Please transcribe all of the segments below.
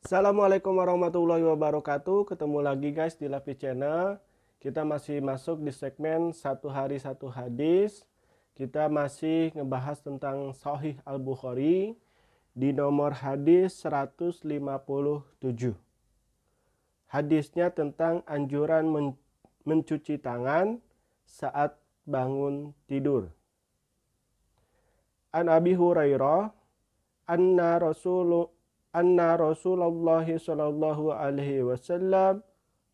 Assalamualaikum warahmatullahi wabarakatuh. Ketemu lagi guys di Lapi Channel. Kita masih masuk di segmen satu hari satu hadis. Kita masih ngebahas tentang Sahih Al-Bukhari di nomor hadis 157. Hadisnya tentang anjuran mencuci tangan saat bangun tidur. An Abi Hurairah anna Rasulullah sallallahu alaihi wasallam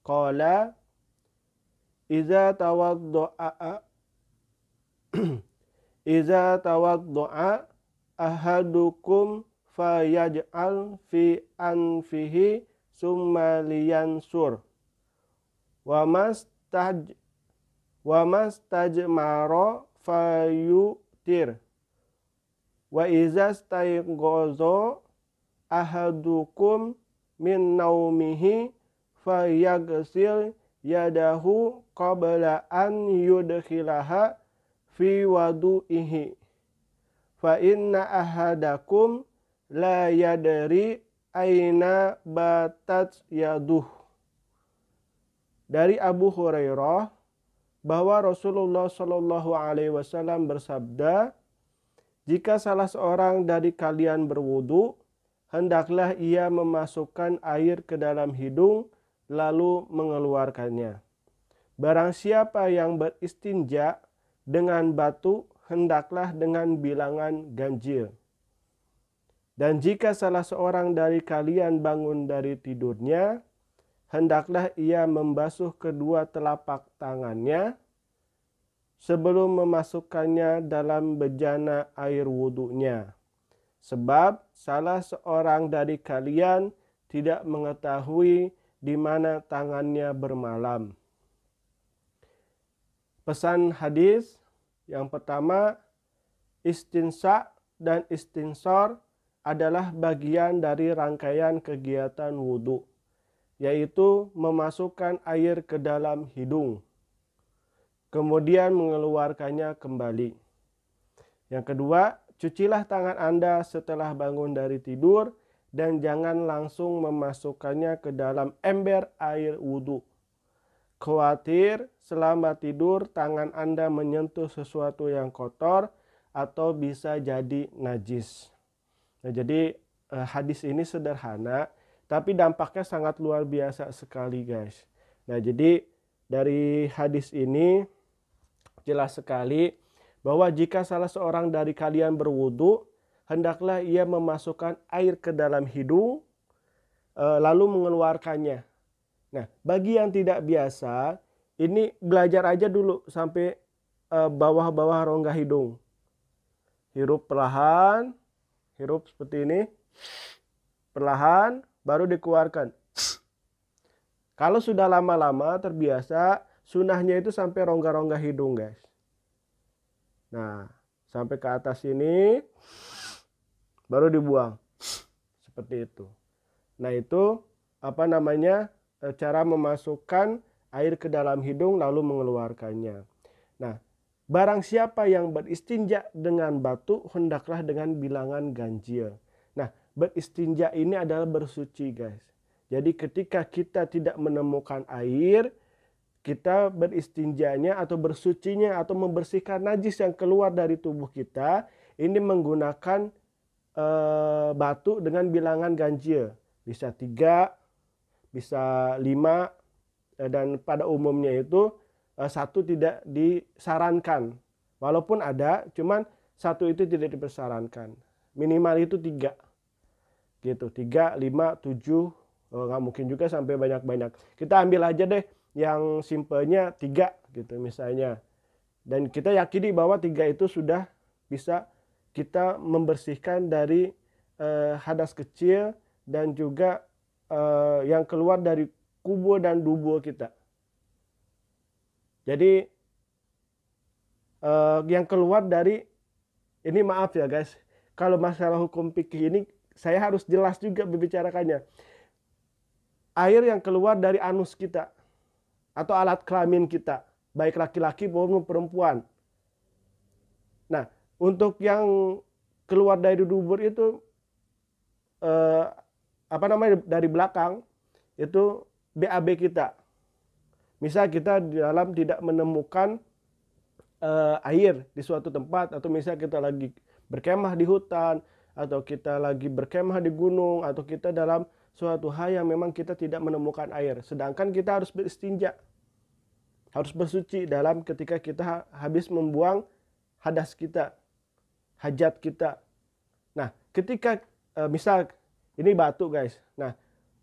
qala iza tawaddu'a iza tawaddu'a ahadukum fayaj'al fi anfihi summa liyansur wa mastajmara fayutir wa iza stayqaza ahadukum min naumihi fayaghsil yadahu qabla an yudkhilaha fi wadu'ihi fa inna ahadakum la yadri aina batat yaduh. Dari Abu Hurairah bahwa Rasulullah Shallallahu Alaihi Wasallam bersabda, jika salah seorang dari kalian berwudu, hendaklah ia memasukkan air ke dalam hidung lalu mengeluarkannya. Barang siapa yang beristinja dengan batu, hendaklah dengan bilangan ganjil. Dan jika salah seorang dari kalian bangun dari tidurnya, hendaklah ia membasuh kedua telapak tangannya sebelum memasukkannya dalam bejana air wudunya. Sebab salah seorang dari kalian tidak mengetahui di mana tangannya bermalam. Pesan hadis yang pertama, istinsa dan istinsor adalah bagian dari rangkaian kegiatan wudu, yaitu memasukkan air ke dalam hidung, kemudian mengeluarkannya kembali. Yang kedua, cucilah tangan Anda setelah bangun dari tidur dan jangan langsung memasukkannya ke dalam ember air wudhu. Khawatir selama tidur tangan Anda menyentuh sesuatu yang kotor atau bisa jadi najis. Nah, jadi hadis ini sederhana, tapi dampaknya sangat luar biasa sekali guys. Nah, jadi dari hadis ini jelas sekali bahwa jika salah seorang dari kalian berwudu, hendaklah ia memasukkan air ke dalam hidung lalu mengeluarkannya. Nah, bagi yang tidak biasa, ini belajar aja dulu sampai bawah-bawah rongga hidung. Hirup perlahan, hirup seperti ini, perlahan, baru dikeluarkan. Kalau sudah lama-lama terbiasa, sunahnya itu sampai rongga-rongga hidung guys. Nah, sampai ke atas ini, baru dibuang. Seperti itu. Nah, itu cara memasukkan air ke dalam hidung lalu mengeluarkannya. Nah, barang siapa yang beristinja dengan batu, hendaklah dengan bilangan ganjil. Nah, beristinja ini adalah bersuci guys. Jadi ketika kita tidak menemukan air, kita beristinjanya atau bersucinya atau membersihkan najis yang keluar dari tubuh kita, ini menggunakan batu dengan bilangan ganjil. Bisa 3, bisa 5, dan pada umumnya itu 1 tidak disarankan. Walaupun ada, cuman 1 itu tidak dipersarankan. Minimal itu 3. Gitu, 3, 5, 7, nggak mungkin juga sampai banyak-banyak. Kita ambil aja deh yang simpelnya 3 gitu misalnya. Dan kita yakini bahwa 3 itu sudah bisa kita membersihkan dari hadas kecil dan juga yang keluar dari kubur dan dubur kita. Jadi yang keluar dari, ini maaf ya guys, kalau masalah hukum fikih ini saya harus jelas juga membicarakannya. Air yang keluar dari anus kita atau alat kelamin kita, baik laki-laki maupun perempuan. Nah, untuk yang keluar dari dubur itu dari belakang itu BAB kita. Misal kita di dalam tidak menemukan air di suatu tempat, atau misal kita lagi berkemah di hutan, atau kita lagi berkemah di gunung, atau kita dalam suatu hal yang memang kita tidak menemukan air, sedangkan kita harus beristinja, harus bersuci dalam ketika kita habis membuang hadas kita, hajat kita. Nah, ketika misal ini batu guys, nah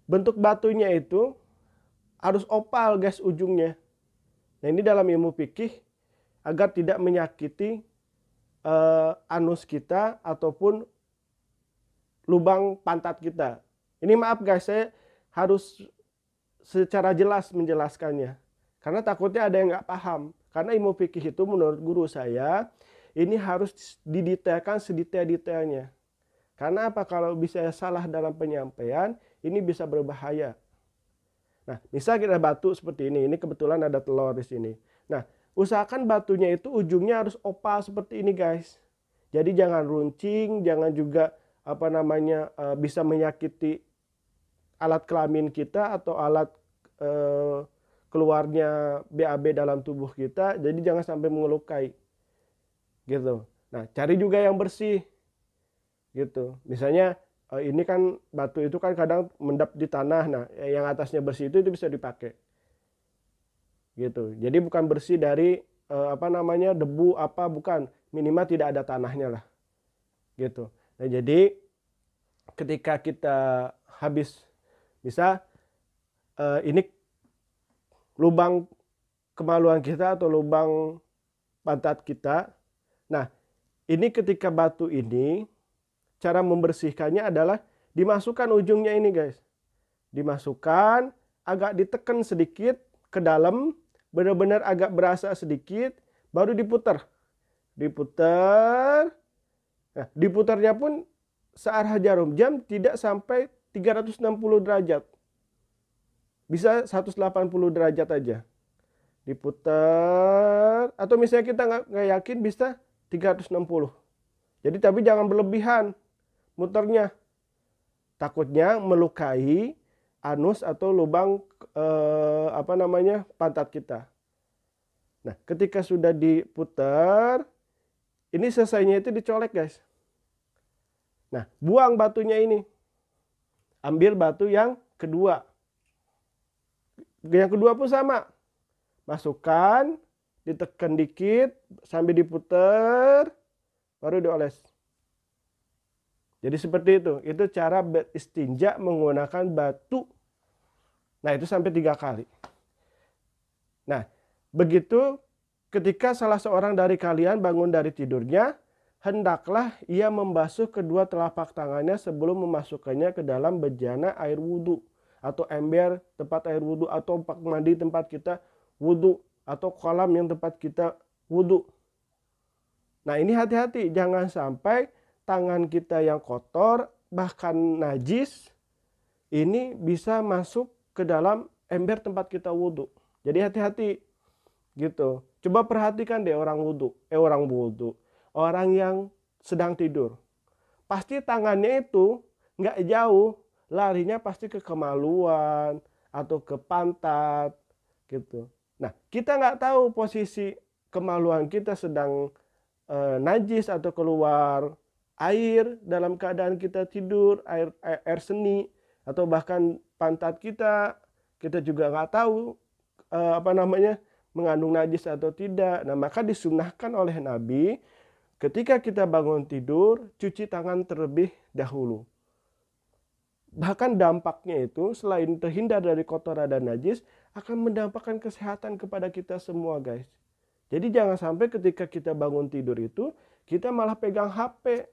bentuk batunya itu harus opal guys ujungnya. Nah ini dalam ilmu fikih agar tidak menyakiti anus kita ataupun lubang pantat kita. Ini maaf guys, saya harus secara jelas menjelaskannya. Karena takutnya ada yang nggak paham. Karena ilmu fikih itu menurut guru saya, ini harus didetailkan sedetail-detailnya. Karena apa? Kalau bisa salah dalam penyampaian, ini bisa berbahaya. Nah, misal kita batu seperti ini kebetulan ada telur di sini. Nah, usahakan batunya itu ujungnya harus opal seperti ini guys. Jadi jangan runcing, jangan juga bisa menyakiti alat kelamin kita atau alat keluarnya BAB dalam tubuh kita. Jadi jangan sampai mengelukai. Gitu. Nah, cari juga yang bersih. Gitu. Misalnya ini kan batu itu kan kadang mendap di tanah. Nah, yang atasnya bersih itu bisa dipakai. Gitu. Jadi bukan bersih dari debu bukan, minimal tidak ada tanahnya lah. Gitu. Nah, jadi ketika kita habis bisa ini lubang kemaluan kita atau lubang pantat kita. Nah, ini ketika batu ini cara membersihkannya adalah dimasukkan ujungnya ini guys. Dimasukkan, agak ditekan sedikit ke dalam, benar-benar agak berasa sedikit, baru diputar. Diputar. Nah, diputarnya pun searah jarum jam, tidak sampai 360 derajat. Bisa 180 derajat aja. Diputar. Atau misalnya kita nggak yakin bisa 360. Jadi tapi jangan berlebihan muternya. Takutnya melukai anus atau lubang pantat kita. Nah, ketika sudah diputar, ini selesainya itu dicolek guys. Nah, buang batunya ini. Ambil batu yang kedua. Yang kedua pun sama. Masukkan, ditekan dikit sambil diputar, baru dioles. Jadi seperti itu. Itu cara beristinja menggunakan batu. Nah, itu sampai 3 kali. Nah, begitu ketika salah seorang dari kalian bangun dari tidurnya, hendaklah ia membasuh kedua telapak tangannya sebelum memasukkannya ke dalam bejana air wudhu atau ember tempat air wudhu atau pak mandi tempat kita wudhu atau kolam yang tempat kita wudhu. Nah, ini hati-hati, jangan sampai tangan kita yang kotor bahkan najis ini bisa masuk ke dalam ember tempat kita wudhu. Jadi hati-hati gitu. Coba perhatikan deh orang yang sedang tidur. Pasti tangannya itu nggak jauh, larinya pasti ke kemaluan atau ke pantat gitu. Nah, kita nggak tahu posisi kemaluan kita sedang najis atau keluar air dalam keadaan kita tidur, air seni, atau bahkan pantat kita juga nggak tahu mengandung najis atau tidak. Nah, maka disunahkan oleh Nabi ketika kita bangun tidur, cuci tangan terlebih dahulu. Bahkan dampaknya itu selain terhindar dari kotoran dan najis, akan mendampakkan kesehatan kepada kita semua guys. Jadi jangan sampai ketika kita bangun tidur itu, kita malah pegang HP.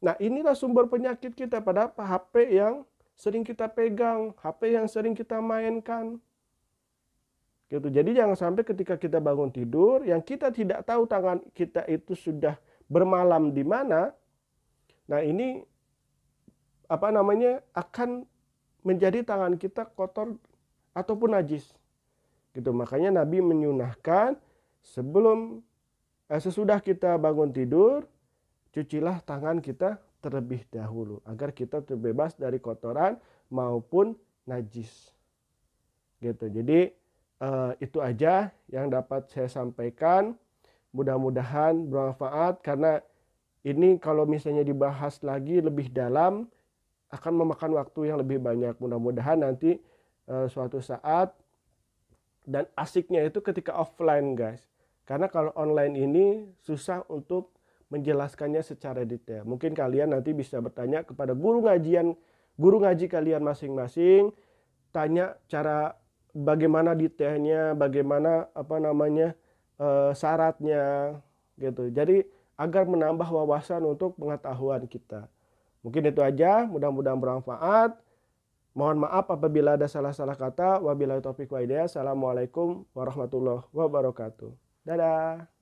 Nah, inilah sumber penyakit kita, pada HP yang sering kita pegang, HP yang sering kita mainkan. Gitu. Jadi jangan sampai ketika kita bangun tidur, yang kita tidak tahu tangan kita itu sudah bermalam di mana. Nah, ini akan menjadi tangan kita kotor ataupun najis. Gitu. Makanya Nabi menyunahkan sesudah kita bangun tidur, cucilah tangan kita terlebih dahulu agar kita terbebas dari kotoran maupun najis. Gitu. Jadi itu aja yang dapat saya sampaikan. Mudah-mudahan bermanfaat karena ini kalau misalnya dibahas lagi lebih dalam akan memakan waktu yang lebih banyak. Mudah-mudahan nanti suatu saat, dan asiknya itu ketika offline guys. Karena kalau online ini susah untuk menjelaskannya secara detail. Mungkin kalian nanti bisa bertanya kepada guru ngaji kalian masing-masing, tanya cara bagaimana detailnya, bagaimana syaratnya gitu. Jadi agar menambah wawasan untuk pengetahuan kita. Mungkin itu aja, mudah-mudahan bermanfaat. Mohon maaf apabila ada salah-salah kata. Wabillahi taufiq wa hidayah. Assalamualaikum warahmatullahi wabarakatuh. Dadah.